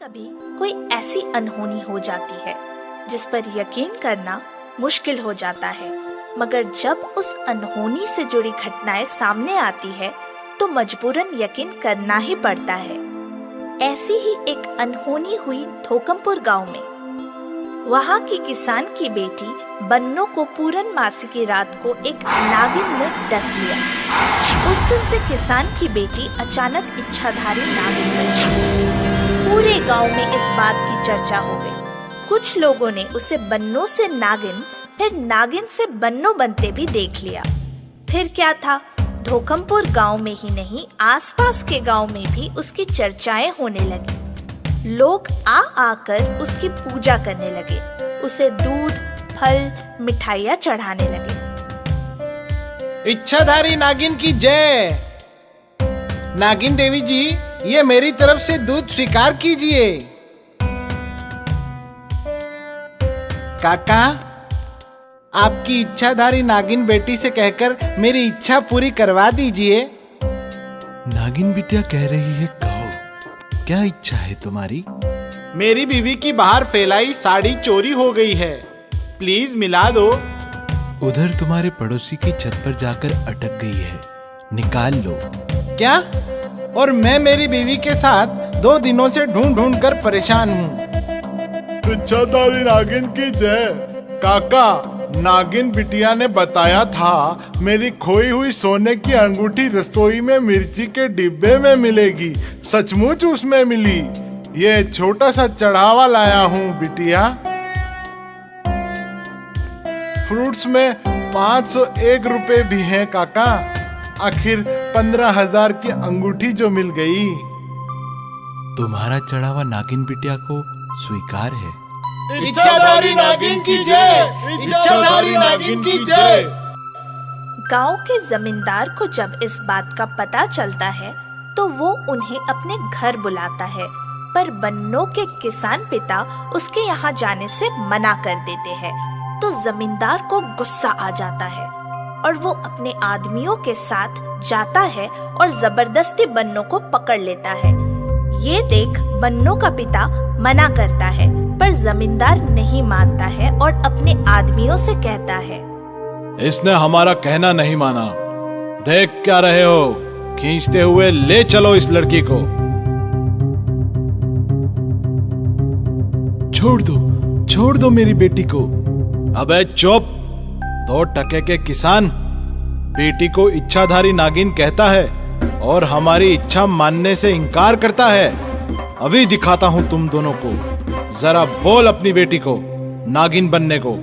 कभी कोई ऐसी अनहोनी हो जाती है जिस पर यकीन करना मुश्किल हो जाता है, मगर जब उस अनहोनी से जुड़ी घटनाएं सामने आती है तो मजबूरन यकीन करना ही पड़ता है। ऐसी ही एक अनहोनी हुई धोकमपुर गांव में। वहां की किसान की बेटी बन्नो को पूर्णमासी की रात को एक नागिन ने डस लिया। उस दिन से किसान की बेटी अचानक इच्छाधारी नागिन बन गई। पूरे गांव में इस बात की चर्चा हो गई। कुछ लोगों ने उसे बन्नो से नागिन, फिर नागिन से बन्नो बनते भी देख लिया। फिर क्या था, धोकमपुर गांव में ही नहीं आसपास के गांव में भी उसकी चर्चाएं होने लगी। लोग आकर उसकी पूजा करने लगे, उसे दूध, फल, मिठाइयाँ चढ़ाने लगे। इच्छाधारी नागिन की जय। नागिन देवी जी, ये मेरी तरफ से दूध स्वीकार कीजिए। काका, आपकी इच्छाधारी नागिन बेटी से कहकर मेरी इच्छा पूरी करवा दीजिए। नागिन बिटिया कह रही है, कहो क्या इच्छा है तुम्हारी? मेरी बीवी की बाहर फैलाई साड़ी चोरी हो गई है, प्लीज मिला दो। उधर तुम्हारे पड़ोसी की छत पर जाकर अटक गई है, निकाल लो। क्या? और मैं मेरी बीवी के साथ 2 दिनों से ढूंढ ढूंढ कर परेशान हूँ। इच्छाधारी नागिन की जय। काका, नागिन बिटिया ने बताया था मेरी खोई हुई सोने की अंगूठी रसोई में मिर्ची के डिब्बे में मिलेगी। सचमुच उसमें मिली। ये छोटा सा चढ़ावा लाया हूँ बिटिया। फ्रूट्स में 501 रुपए भी हैं काका। आखिर 15,000 की अंगूठी जो मिल गई। तुम्हारा चढ़ावा नागिन बिटिया को स्वीकार है। इच्छाधारी नागिन की जय। इच्छाधारी नागिन की जय। गांव के जमींदार को जब इस बात का पता चलता है तो वो उन्हें अपने घर बुलाता है, पर बन्नो के किसान पिता उसके यहाँ जाने से मना कर देते हैं। तो जमींदार को गुस्सा आ जाता है और वो अपने आदमियों के साथ जाता है और जबरदस्ती बन्नो को पकड़ लेता है। ये देख बन्नो का पिता मना करता है, पर जमींदार नहीं मानता है और अपने आदमियों से कहता है, इसने हमारा कहना नहीं माना। देख क्या रहे हो, खींचते हुए ले चलो इस लड़की को। छोड़ दो मेरी बेटी को। अबे चुप। 2 टके के किसान बेटी को इच्छाधारी नागिन कहता है और हमारी इच्छा मानने से इनकार करता है। अभी दिखाता हूं तुम दोनों को। जरा बोल अपनी बेटी को नागिन बनने को।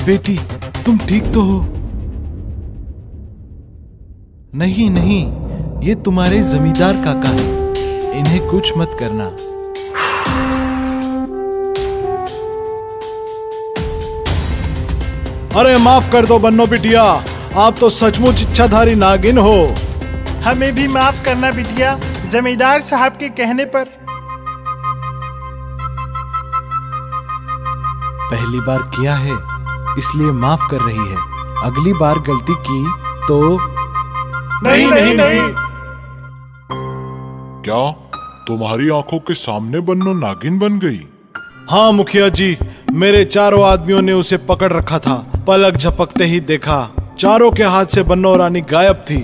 बेटी, तुम ठीक तो हो? नहीं, ये तुम्हारे जमींदार काका हैं। इन्हें कुछ मत करना। अरे माफ कर दो बन्नो बिटिया, आप तो सचमुच इच्छाधारी नागिन हो। हमें भी माफ करना बिटिया, जमींदार साहब के कहने पर। पहली बार किया है इसलिए माफ कर रही है। अगली बार गलती की तो नहीं। क्या तुम्हारी आंखों के सामने बन्नो नागिन बन गई? हाँ मुखिया जी, मेरे चारों आदमियों ने उसे पकड़ रखा था। पलक झपकते ही देखा चारों के हाथ से बन्नो रानी गायब थी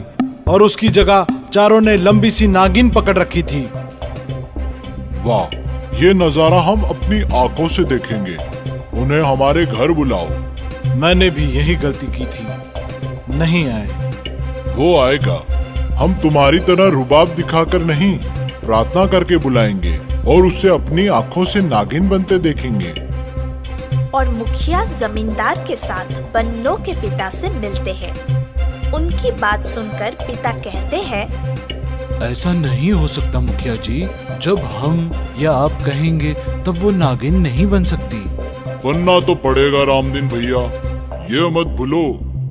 और उसकी जगह चारों ने लंबी सी नागिन पकड़ रखी थी। वाह, ये नजारा हम अपनी आंखों से देखेंगे। उन्हें हमारे घर बुलाओ। मैंने भी यही गलती की थी, नहीं आए। वो आएगा। हम तुम्हारी तरह रुबाब दिखाकर नहीं, प्रार्थना करके बुलाएंगे और उससे अपनी आंखों से नागिन बनते देखेंगे। और मुखिया जमींदार के साथ बन्नो के पिता से मिलते हैं। उनकी बात सुनकर पिता कहते हैं, ऐसा नहीं हो सकता मुखिया जी। जब हम या आप कहेंगे तब वो नागिन नहीं बन सकती। बनना तो पड़ेगा रामदीन भैया। ये मत भूलो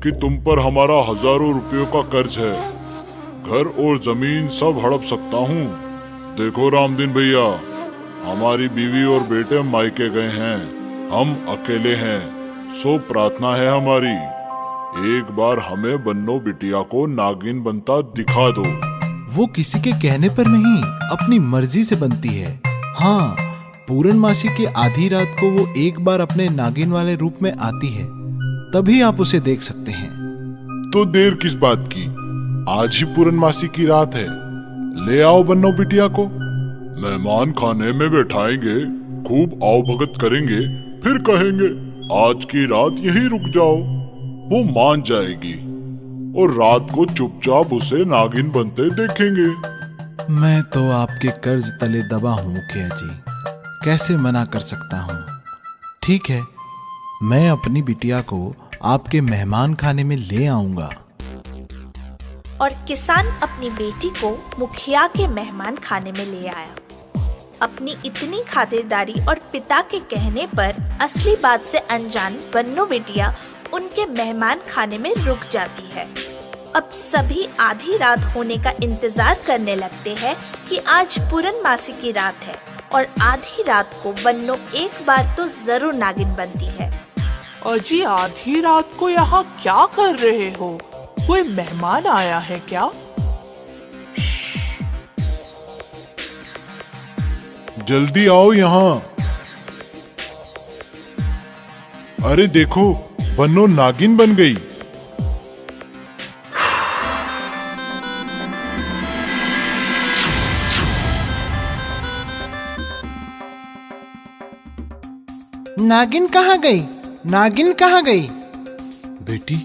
कि तुम पर हमारा हजारों रुपयों का कर्ज है। घर और जमीन सब हड़प सकता हूँ। देखो रामदीन भैया, हमारी बीवी और बेटे मायके गए हैं, हम अकेले हैं, सो प्रार्थना है हमारी, एक बार हमें बन्नो बिटिया को नागिन बनता दिखा दो। वो किसी के कहने पर नहीं, अपनी मर्जी से बनती है। हाँ, पूर्णमासी की आधी रात को वो एक बार अपने नागिन वाले रूप में आती है, तभी आप उसे देख सकते हैं। तो देर किस बात की, आज ही पूर्णमासी की रात है, ले आओ बन्नो बिटिया को, मेहमान खाने में बैठाएंगे, खूब आओ भगत करेंगे, फिर कहेंगे आज की रात यहीं रुक जाओ। वो मान जाएगी और रात को चुपचाप उसे नागिन बनते देखेंगे। मैं तो आपके कर्ज तले दबा हूं मुखिया जी, कैसे मना कर सकता हूं। ठीक है, मैं अपनी बिटिया को आपके मेहमान खाने में ले आऊंगा। और किसान अपनी बेटी को मुखिया के मेहमान खाने में ले आया। अपनी इतनी खातिरदारी और पिता के कहने पर असली बात से अनजान बन्नो बिटिया उनके मेहमान खाने में रुक जाती है। अब सभी आधी रात होने का इंतजार करने लगते हैं कि आज पूर्णमासी की रात है और आधी रात को बन्नो एक बार तो जरूर नागिन बनती है। अजी, आधी रात को यहाँ क्या कर रहे हो? कोई मेहमान आया है क्या? जल्दी आओ यहाँ। अरे देखो, बन्नो नागिन बन गई। नागिन कहाँ गई? नागिन कहाँ गई? बेटी,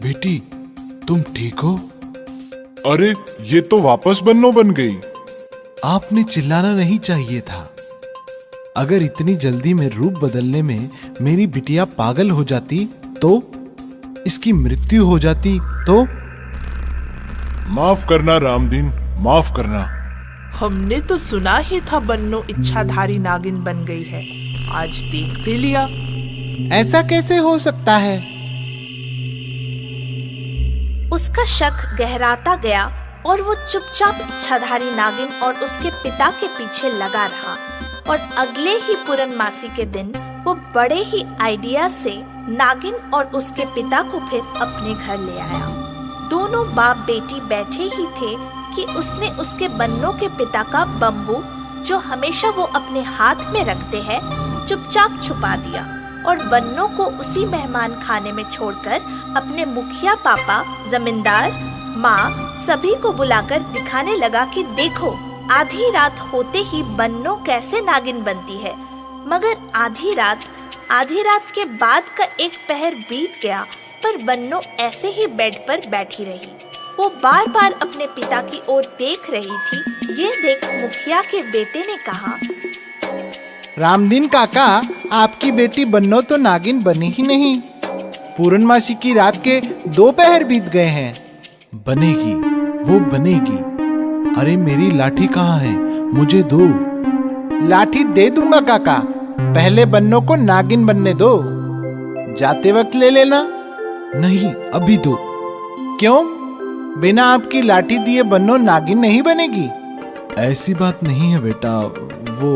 बेटी, तुम ठीक हो? अरे ये तो वापस बन्नो बन गई। आपने चिल्लाना नहीं चाहिए था। अगर इतनी जल्दी में रूप बदलने में मेरी बिटिया पागल हो जाती तो, इसकी मृत्यु हो जाती तो। माफ करना रामदीन, माफ करना। हमने तो सुना ही था बन्नो इच्छाधारी नागिन बन गई है, आज देख भी लिया। ऐसा कैसे हो सकता है? उसका शक गहराता गया और वो चुपचाप इच्छाधारी नागिन और उसके पिता के पीछे लगा रहा। और अगले ही पूर्णमासी के दिन वो बड़े ही आइडिया से नागिन और उसके पिता को फिर अपने घर ले आया। दोनों बाप बेटी बैठे ही थे कि उसने उसके बन्नो के पिता का बम्बू, जो हमेशा वो अपने हाथ में रखते हैं, चुपचाप छुपा दिया और बन्नो को उसी मेहमान खाने में छोड़कर अपने मुखिया पापा, जमींदार, माँ सभी को बुलाकर दिखाने लगा कि देखो, आधी रात होते ही बन्नो कैसे नागिन बनती है। मगर आधी रात के बाद का एक पहर बीत गया, पर बन्नो ऐसे ही बेड पर बैठी रही। वो बार बार अपने पिता की ओर देख रही थी। ये देख मुखिया के बेटे ने कहा, रामदीन काका, आपकी बेटी बन्नो तो नागिन बनी ही नहीं। पूर्णमासी की रात के 2 पहर बीत गए हैं। बनेगी, वो बनेगी। अरे मेरी लाठी कहाँ है? मुझे दो। लाठी दे दूंगा काका, पहले बन्नो को नागिन बनने दो, जाते वक्त ले लेना। नहीं, अभी दो। क्यों? बिना आपकी लाठी दिए बन्नो नागिन नहीं बनेगी। ऐसी बात नहीं है बेटा, वो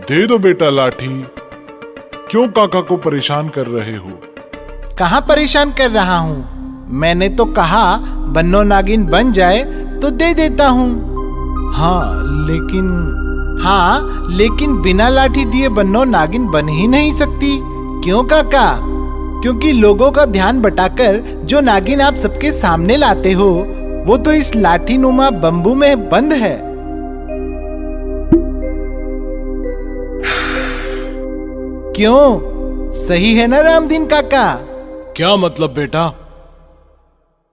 दे दो बेटा लाठी। क्यों काका को परेशान कर रहे हो? कहाँ परेशान कर रहा हूँ? मैंने तो कहा बन्नो नागिन बन जाए तो दे देता हूँ। हाँ, लेकिन बिना लाठी दिए बन्नो नागिन बन ही नहीं सकती। क्यों काका? क्योंकि लोगों का ध्यान बटाकर जो नागिन आप सबके सामने लाते हो, वो तो इस लाठी नुमा बम्बू में बंद है। क्यों? सही है ना रामदीन काका? क्या मतलब बेटा?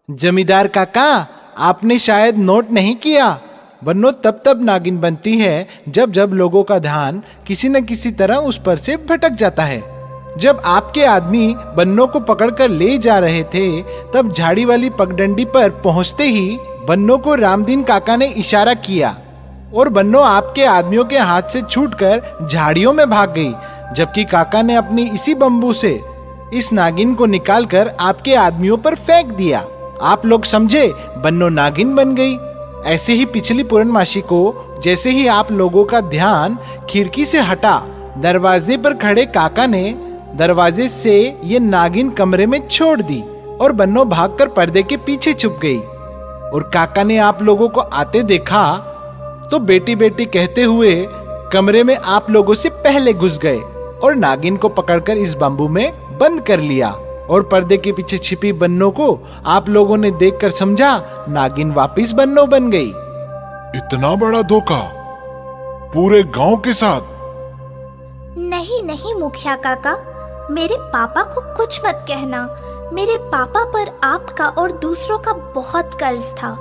जमींदार काका, आपने शायद नोट नहीं किया, बन्नो तब नागिन बनती है जब जब लोगों का ध्यान किसी न किसी तरह उस पर से भटक जाता है। जब आपके आदमी बन्नो को पकड़कर ले जा रहे थे, तब झाड़ी वाली पगडंडी पर पहुंचते ही बन्नो को रामदीन काका ने इशारा किया और बन्नो आपके आदमियों के हाथ से छूटकर झाड़ियों में भाग गई, जबकि काका ने अपनी इसी बम्बू से इस नागिन को निकालकर आपके आदमियों पर फेंक दिया। आप लोग समझे बन्नो नागिन बन गई। ऐसे ही पिछली पूर्णमासी को जैसे ही आप लोगों का ध्यान खिड़की से हटा, दरवाजे पर खड़े काका ने दरवाजे से ये नागिन कमरे में छोड़ दी और बन्नो भागकर पर्दे के पीछे छुप गई। और काका ने आप लोगों को आते देखा तो बेटी बेटी कहते हुए कमरे में आप लोगों से पहले घुस गए और नागिन को पकड़कर इस बम्बू में बंद कर लिया। और पर्दे के पीछे छिपी बन्नो को आप लोगों ने देखकर समझा नागिन वापिस बन्नो बन गई। इतना बड़ा धोखा पूरे गांव के साथ? नहीं नहीं मुखिया काका, मेरे पापा को कुछ मत कहना। मेरे पापा पर आपका और दूसरों का बहुत कर्ज था।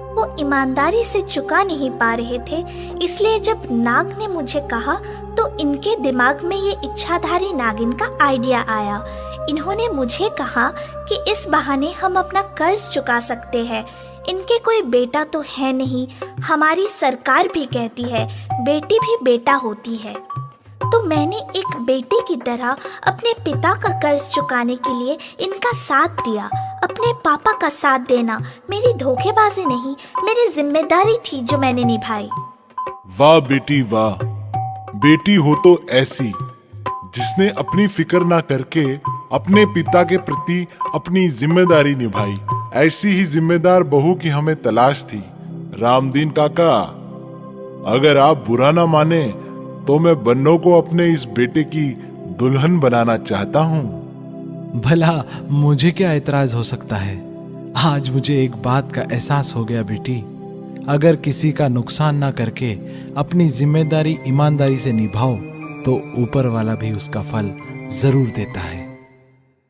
वो ईमानदारी से चुका नहीं पा रहे थे, इसलिए जब नाग ने मुझे कहा तो इनके दिमाग में ये इच्छाधारी नागिन का आइडिया आया। इन्होंने मुझे कहा कि इस बहाने हम अपना कर्ज चुका सकते हैं। इनके कोई बेटा तो है नहीं, हमारी सरकार भी कहती है बेटी भी बेटा होती है। तो मैंने एक बेटे की तरह अपने पिता का कर्ज चुकाने के लिए इनका साथ दिया। अपने पापा का साथ देना मेरी धोखेबाजी नहीं, मेरी जिम्मेदारी थी जो मैंने निभाई। वाह बेटी वाह, बेटी हो तो ऐसी जिसने अपनी फिक्र ना करके अपने पिता के प्रति अपनी जिम्मेदारी निभाई। ऐसी ही जिम्मेदार बहू की हमें तलाश थी। रामदीन काका, अगर आप बुरा ना माने तो मैं बन्नो को अपने इस बेटे की दुल्हन बनाना चाहता हूँ। भला मुझे क्या एतराज हो सकता है। आज मुझे एक बात का एहसास हो गया बेटी, अगर किसी का नुकसान ना करके अपनी जिम्मेदारी ईमानदारी से निभाओ तो ऊपर वाला भी उसका फल जरूर देता है।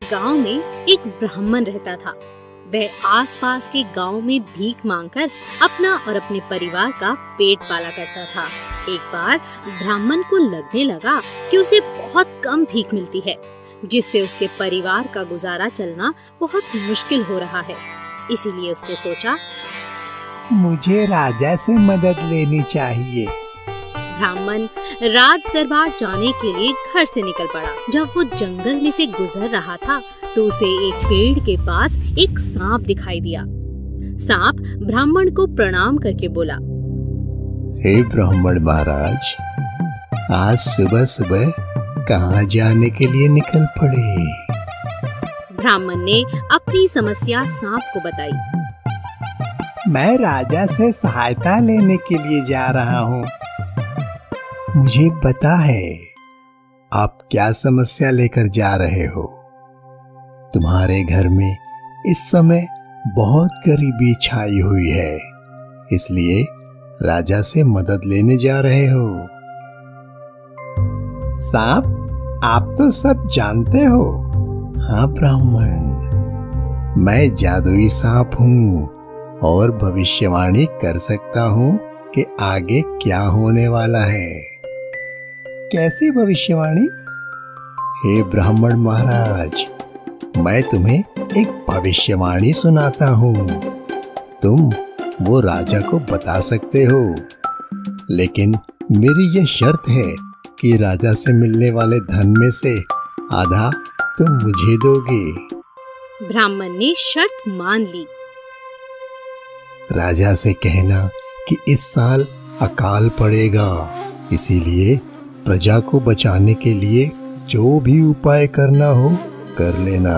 गांव में एक ब्राह्मण रहता था। वह आसपास के गांव में भीख मांगकर अपना और अपने परिवार का पेट पाला करता था। एक बार ब्राह्मण को लगने लगा कि उसे बहुत कम भीख मिलती है, जिससे उसके परिवार का गुजारा चलना बहुत मुश्किल हो रहा है। इसीलिए उसने सोचा, मुझे राजा से मदद लेनी चाहिए। ब्राह्मण राज दरबार जाने के लिए घर से निकल पड़ा। जब वो जंगल में से गुजर रहा था तो उसे एक पेड़ के पास एक सांप दिखाई दिया। सांप ब्राह्मण को प्रणाम करके बोला, हे ब्राह्मण महाराज, आज सुबह सुबह कहाँ जाने के लिए निकल पड़े? ब्राह्मण ने अपनी समस्या सांप को बताई। मैं राजा से सहायता लेने के लिए जा रहा हूँ। मुझे पता है आप क्या समस्या लेकर जा रहे हो। तुम्हारे घर में इस समय बहुत गरीबी छाई हुई है, इसलिए राजा से मदद लेने जा रहे हो। सांप, आप तो सब जानते हो। हाँ ब्राह्मण, मैं जादुई सांप हूँ और भविष्यवाणी कर सकता हूँ कि आगे क्या होने वाला है। कैसी भविष्यवाणी? हे ब्राह्मण महाराज, मैं तुम्हें एक भविष्यवाणी सुनाता हूँ। तुम वो राजा को बता सकते हो, लेकिन मेरी ये शर्त है कि राजा से मिलने वाले धन में से आधा तुम मुझे दोगे। ब्राह्मण ने शर्त मान ली। राजा से कहना कि इस साल अकाल पड़ेगा, इसीलिए प्रजा को बचाने के लिए जो भी उपाय करना हो कर लेना।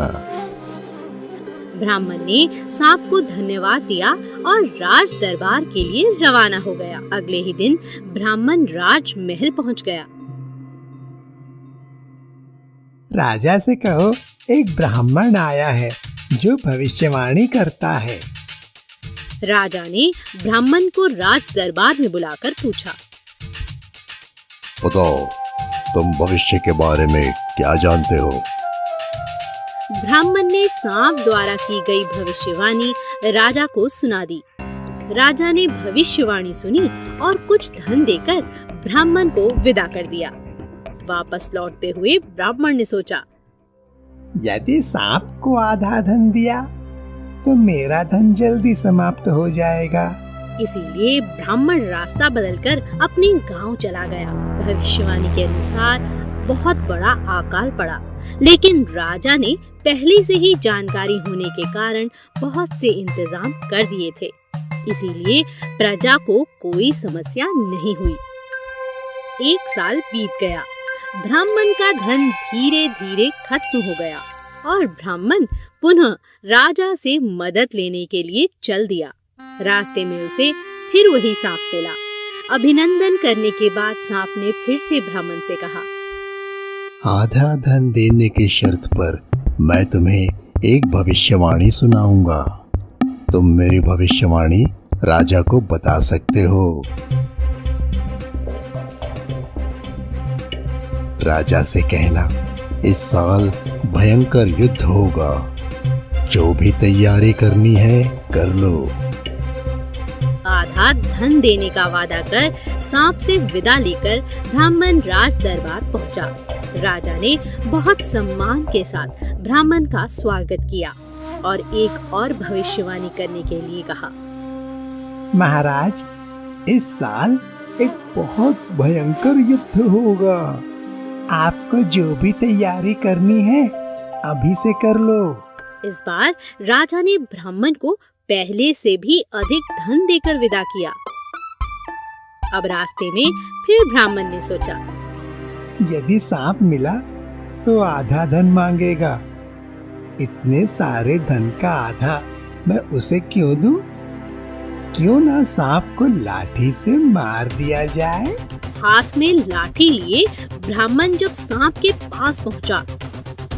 ब्राह्मण ने सांप को धन्यवाद दिया और राज दरबार के लिए रवाना हो गया। अगले ही दिन ब्राह्मण राज महल पहुंच गया। राजा से कहो एक ब्राह्मण आया है जो भविष्यवाणी करता है। राजा ने ब्राह्मण को राज दरबार में बुलाकर पूछा, बताओ, तुम भविष्य के बारे में क्या जानते हो? ब्राह्मण ने सांप द्वारा की गई भविष्यवाणी राजा को सुना दी। राजा ने भविष्यवाणी सुनी और कुछ धन देकर ब्राह्मण को विदा कर दिया। वापस लौटते हुए ब्राह्मण ने सोचा, यदि सांप को आधा धन दिया तो मेरा धन जल्दी समाप्त हो जाएगा। इसीलिए ब्राह्मण रास्ता बदलकर अपने गांव चला गया। भविष्यवाणी के अनुसार बहुत बड़ा अकाल पड़ा। लेकिन राजा ने पहले से ही जानकारी होने के कारण बहुत से इंतजाम कर दिए थे, इसीलिए प्रजा को कोई समस्या नहीं हुई। 1 साल बीत गया। ब्राह्मण का धन धीरे धीरे खत्म हो गया और ब्राह्मण पुनः राजा से मदद लेने के लिए चल दिया। रास्ते में उसे फिर वही सांप मिला। अभिनंदन करने के बाद सांप ने फिर से ब्राह्मण से कहा, आधा धन देने की शर्त पर मैं तुम्हें एक भविष्यवाणी सुनाऊंगा। तुम मेरी भविष्यवाणी राजा को बता सकते हो। राजा से कहना, इस साल भयंकर युद्ध होगा, जो भी तैयारी करनी है कर लो। आधा धन देने का वादा कर सांप से विदा लेकर ब्राह्मण राज दरबार पहुंचा। राजा ने बहुत सम्मान के साथ ब्राह्मण का स्वागत किया और एक और भविष्यवाणी करने के लिए कहा, महाराज, इस साल एक बहुत भयंकर युद्ध होगा। आपको जो भी तैयारी करनी है अभी से कर लो। इस बार राजा ने ब्राह्मण को पहले से भी अधिक धन देकर विदा किया। अब रास्ते में फिर ब्राह्मण ने सोचा, यदि सांप मिला तो आधा धन मांगेगा। इतने सारे धन का आधा मैं उसे क्यों दूं? क्यों ना सांप को लाठी से मार दिया जाए। हाथ में लाठी लिए ब्राह्मण जब सांप के पास पहुंचा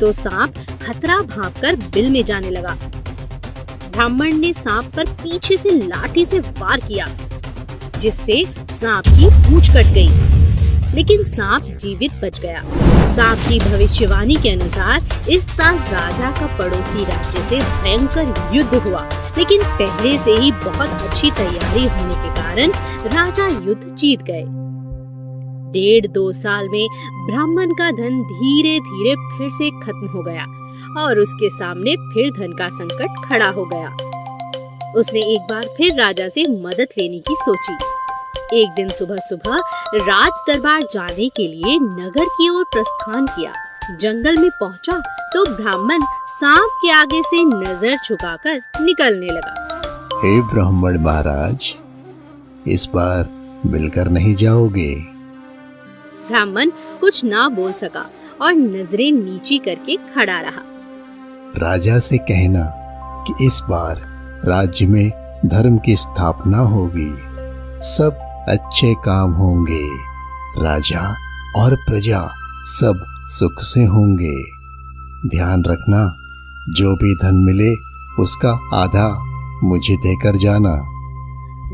तो सांप खतरा भांपकर बिल में जाने लगा। ब्राह्मण ने सांप पर पीछे से लाठी से वार किया, जिससे सांप की पूंछ कट गई, लेकिन सांप जीवित बच गया। सांप की भविष्यवाणी के अनुसार इस साल राजा का पड़ोसी राज्य से भयंकर युद्ध हुआ, लेकिन पहले से ही बहुत अच्छी तैयारी होने के कारण राजा युद्ध जीत गए। 1.5-2 साल में ब्राह्मण का धन धीरे धीरे फिर से खत्म हो गया और उसके सामने फिर धन का संकट खड़ा हो गया। उसने एक बार फिर राजा से मदद लेने की सोची। एक दिन सुबह सुबह राज दरबार जाने के लिए नगर की ओर प्रस्थान किया। जंगल में पहुंचा तो ब्राह्मण सांप के आगे से नजर झुकाकर निकलने लगा। हे ब्राह्मण महाराज, इस बार मिलकर नहीं जाओगे? ब्राह्मण कुछ ना बोल सका और नजरें नीची करके खड़ा रहा। राजा से कहना कि इस बार राज्य में धर्म की स्थापना होगी, सब अच्छे काम होंगे, राजा और प्रजा सब सुख से होंगे। ध्यान रखना, जो भी धन मिले उसका आधा मुझे देकर जाना।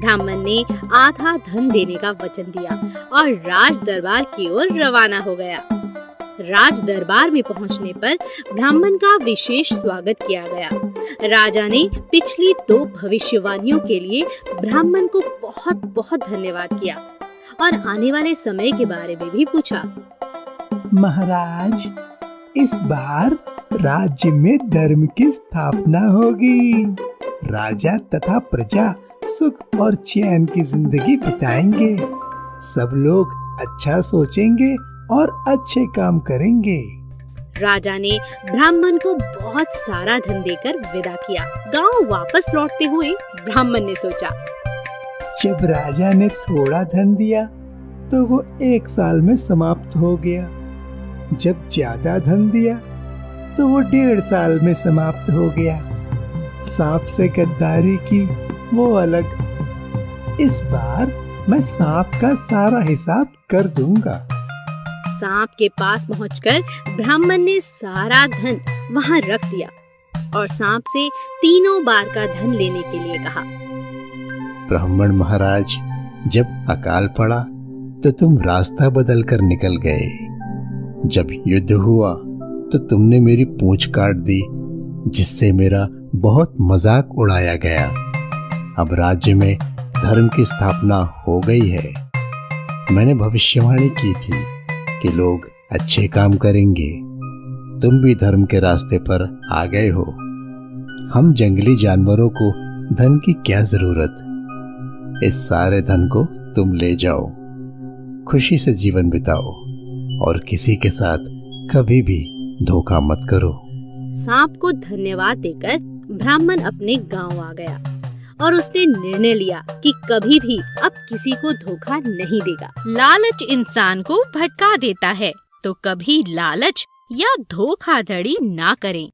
ब्राह्मण ने आधा धन देने का वचन दिया और राज दरबार की ओर रवाना हो गया। राज दरबार में पहुंचने पर ब्राह्मण का विशेष स्वागत किया गया। राजा ने पिछली 2 भविष्यवाणियों के लिए ब्राह्मण को बहुत बहुत धन्यवाद किया और आने वाले समय के बारे में भी पूछा। महाराज, इस बार राज्य में धर्म की स्थापना होगी। राजा तथा प्रजा सुख और चैन की जिंदगी बिताएंगे। सब लोग अच्छा सोचेंगे और अच्छे काम करेंगे। राजा ने ब्राह्मण को बहुत सारा धन देकर विदा किया। गांव वापस लौटते हुए ब्राह्मण ने सोचा, जब राजा ने थोड़ा धन दिया तो वो 1 साल में समाप्त हो गया। जब ज्यादा धन दिया तो वो 1.5 साल में समाप्त हो गया। सांप से गद्दारी की वो अलग। इस बार मैं सांप का सारा हिसाब कर दूंगा। सांप के पास पहुंचकर ब्राह्मण ने सारा धन वहां रख दिया और सांप से 3 बार का धन लेने के लिए कहा। ब्राह्मण महाराज, जब अकाल पड़ा तो तुम रास्ता बदल कर निकल गए। जब युद्ध हुआ तो तुमने मेरी पूंछ काट दी, जिससे मेरा बहुत मजाक उड़ाया गया। अब राज्य में धर्म की स्थापना हो गई है। मैंने भविष्यवाणी की थी कि लोग अच्छे काम करेंगे। तुम भी धर्म के रास्ते पर आ गए हो। हम जंगली जानवरों को धन की क्या जरूरत। इस सारे धन को तुम ले जाओ, खुशी से जीवन बिताओ और किसी के साथ कभी भी धोखा मत करो। सांप को धन्यवाद देकर ब्राह्मण अपने गांव आ गया और उसने निर्णय लिया कि कभी भी अब किसी को धोखा नहीं देगा। लालच इंसान को भटका देता है, तो कभी लालच या धोखाधड़ी ना करें।